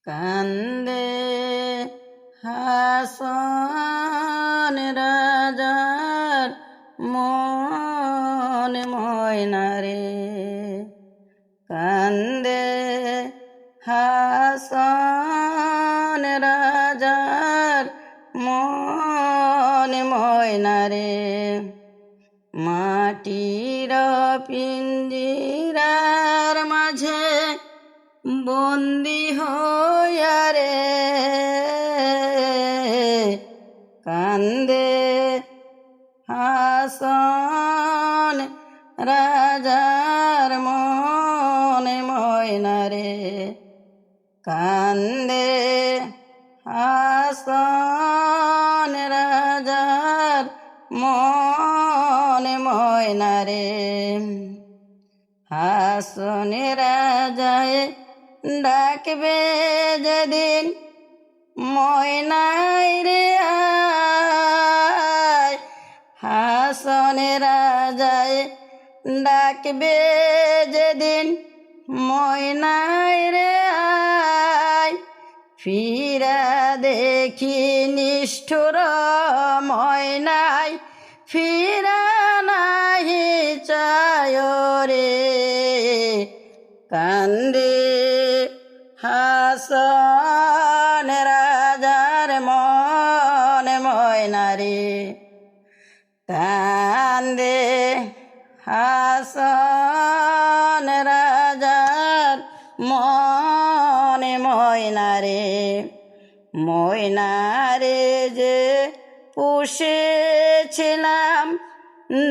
কান্দে হাসন রাজার মন ময়নারে, কান্দে হাসন রাজার মন ময়নারে। মাটির পিঞ্জিরার মাঝে বন্দি হইয়া রে, কান্দে হাসন রাজার মনে ময়নারে, কান্দে হাসন রাজার মনে ময়নারে। হাসন রাজায় ডাকবে যেদিন ময়নাই রে আয়, হাসন রাজায় ডাকবে যেদিন ময়নাই রে আয়। ফিরা দেখি নিষ্ঠুর ময়নাই, ফিরা নাহি চায় রে, কান্দে হাসন রাজার মন ময়নারে, কান্দে হাসন রাজার মনে ময়নারে। ময়নারে যে পুষেছিলাম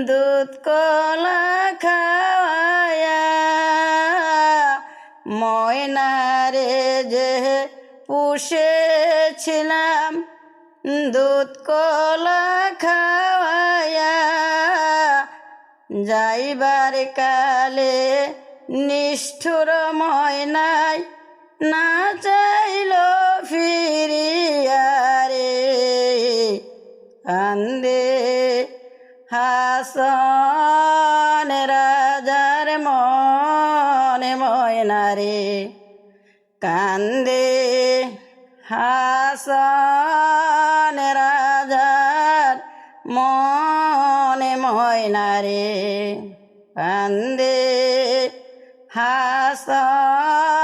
দুধ কলা খাওয়ায়া, ময়নারে যে পুষেছিলাম দুধ কলা খাওয়ায়া, যাইবার কালে নিষ্ঠুর ময়নাই না চাইল ফিরিয়া রে, কান্দে হাসন রাজার মনে ময়নারে, কান্দে হাসন রাজার মনে ময়নারে, কান্দে হাসন